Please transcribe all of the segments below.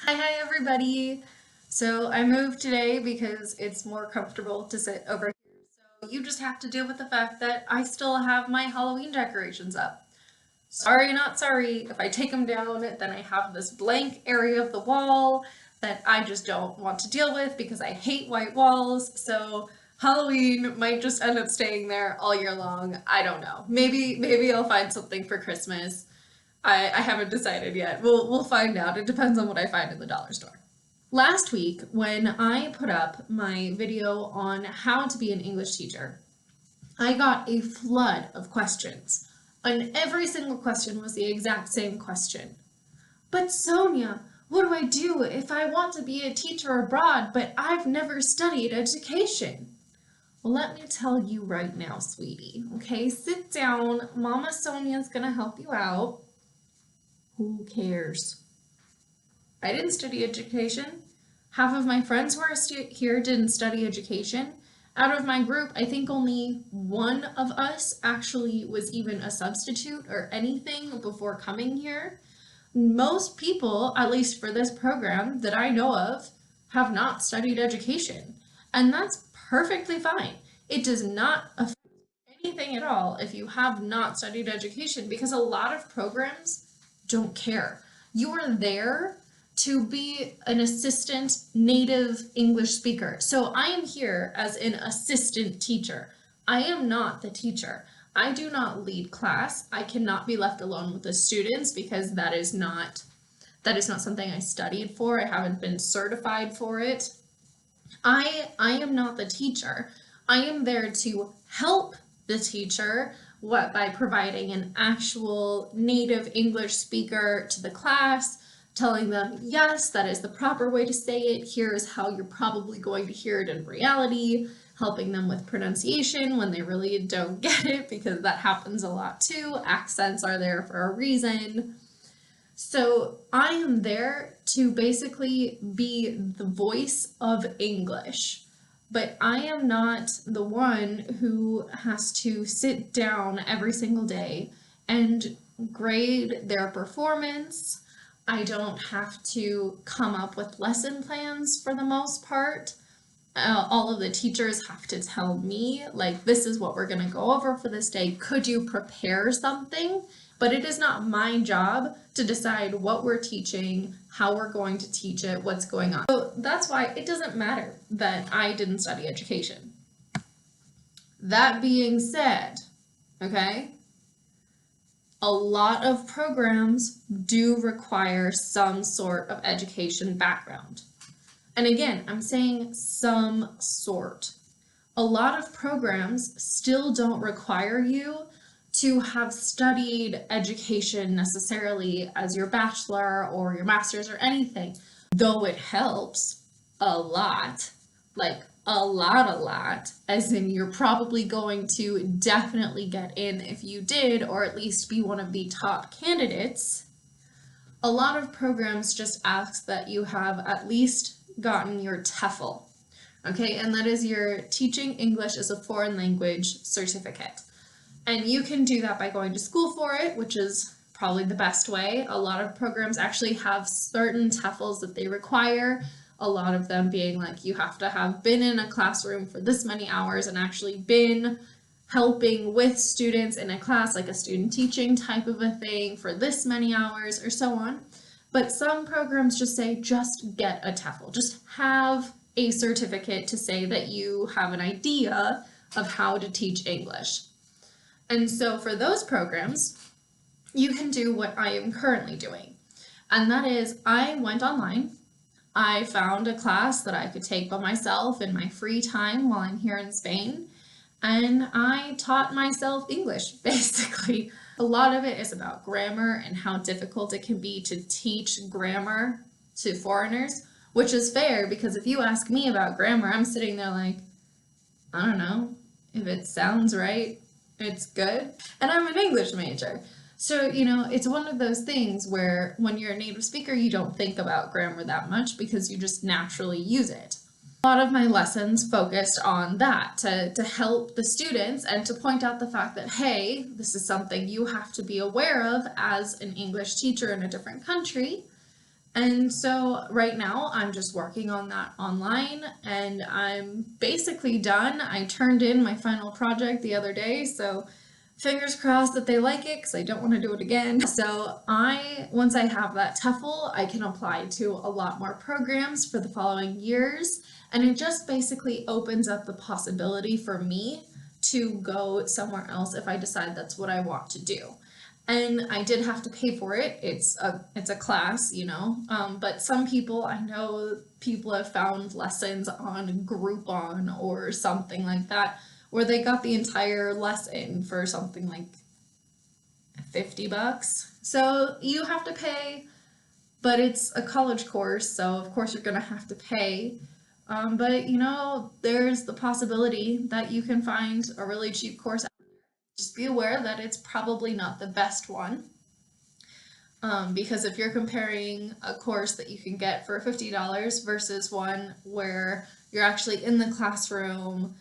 Hi everybody. So I moved today because it's more comfortable to sit over here. So you just have to deal with the fact that I still have my Halloween decorations up. Sorry, not sorry. If I take them down, then I have this blank area of the wall that I just don't want to deal with because I hate white walls. So Halloween might just end up staying there all year long. I don't know. Maybe I'll find something for Christmas. I haven't decided yet. We'll find out. It depends on what I find in the dollar store. Last week, when I put up my video on how to be an English teacher, I got a flood of questions. And every single question was the exact same question. But Sonia, what do I do if I want to be a teacher abroad, but I've never studied education? Well, let me tell you right now, sweetie. Okay, sit down. Mama Sonia's gonna help you out. Who cares? I didn't study education. Half of my friends who are here didn't study education. Out of my group, I think only one of us actually was even a substitute or anything before coming here. Most people, at least for this program that I know of, have not studied education. And that's perfectly fine. It does not affect anything at all if you have not studied education because a lot of programs don't care. You are there to be an assistant native English speaker. So I am here as an assistant teacher. I am not the teacher. I do not lead class. I cannot be left alone with the students because that is not something I studied for. I haven't been certified for it. I am not the teacher. I am there to help the teacher by providing an actual native English speaker to the class, telling them, yes, that is the proper way to say it. Here is how you're probably going to hear it in reality, helping them with pronunciation when they really don't get it, because that happens a lot too. Accents are there for a reason. So I am there to basically be the voice of English, but I am not the one who has to sit down every single day and grade their performance. I don't have to come up with lesson plans for the most part. All of the teachers have to tell me, like, this is what we're going to go over for this day. Could you prepare something? But it is not my job to decide what we're teaching, how we're going to teach it, what's going on. So that's why it doesn't matter that I didn't study education. That being said, okay, a lot of programs do require some sort of education background. And again, I'm saying some sort. A lot of programs still don't require you to have studied education necessarily as your bachelor or your master's or anything, though it helps a lot, like a lot, as in you're probably going to definitely get in if you did, or at least be one of the top candidates. A lot of programs just ask that you have at least gotten your TEFL, okay, and that is your Teaching English as a Foreign Language certificate. And you can do that by going to school for it, which is probably the best way. A lot of programs actually have certain TEFLs that they require, a lot of them being like you have to have been in a classroom for this many hours and actually been helping with students in a class, like a student teaching type of a thing for this many hours or so on. But some programs just say, just get a TEFL, just have a certificate to say that you have an idea of how to teach English. And so for those programs, you can do what I am currently doing. And that is I went online, I found a class that I could take by myself in my free time while I'm here in Spain, and I taught myself English, basically. A lot of it is about grammar and how difficult it can be to teach grammar to foreigners, which is fair because if you ask me about grammar, I'm sitting there like, I don't know, if it sounds right, it's good. And I'm an English major. So, it's one of those things where when you're a native speaker, you don't think about grammar that much because you just naturally use it. A lot of my lessons focused on that to help the students and to point out the fact that, hey, this is something you have to be aware of as an English teacher in a different country. And so right now I'm just working on that online and I'm basically done. I turned in my final project the other day, so fingers crossed that they like it because I don't want to do it again. So once I have that TOEFL, I can apply to a lot more programs for the following years. And it just basically opens up the possibility for me to go somewhere else if I decide that's what I want to do. And I did have to pay for it. It's a class, but some people, I know people have found lessons on Groupon or something like that where they got the entire lesson for something like $50. So you have to pay, but it's a college course, so of course you're gonna have to pay. But there's the possibility that you can find a really cheap course. Just be aware that it's probably not the best one. Because if you're comparing a course that you can get for $50 versus one where you're actually in the classroom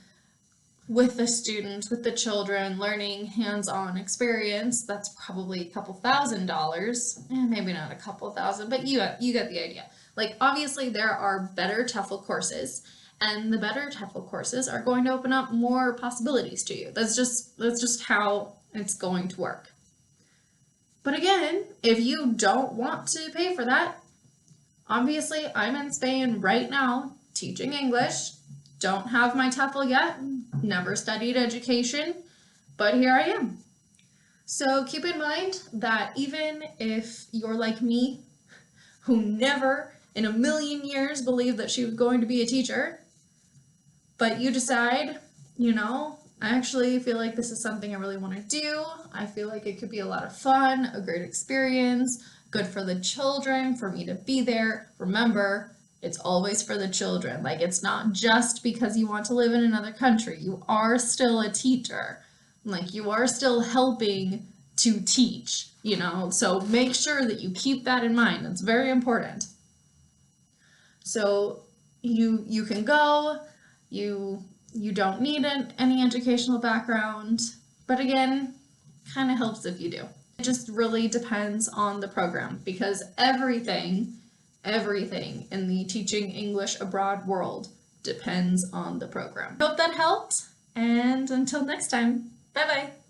with the students, with the children, learning hands-on experience, that's probably a couple $1,000s, maybe not a couple thousand, but you get the idea. Like, obviously there are better TOEFL courses, and the better TOEFL courses are going to open up more possibilities to you. That's just how it's going to work. But again, if you don't want to pay for that, obviously I'm in Spain right now teaching English, don't have my TOEFL yet, never studied education, but here I am. So keep in mind that even if you're like me, who never in a million years believed that she was going to be a teacher, but you decide, I actually feel like this is something I really want to do. I feel like it could be a lot of fun, a great experience, good for the children, for me to be there. Remember, it's always for the children. Like, it's not just because you want to live in another country. You are still a teacher. Like, you are still helping to teach, so make sure that you keep that in mind. It's very important. So you can go, you don't need any educational background, but again, kind of helps if you do. It just really depends on the program because everything in the teaching English abroad world depends on the program. Hope that helped, and until next time, bye bye.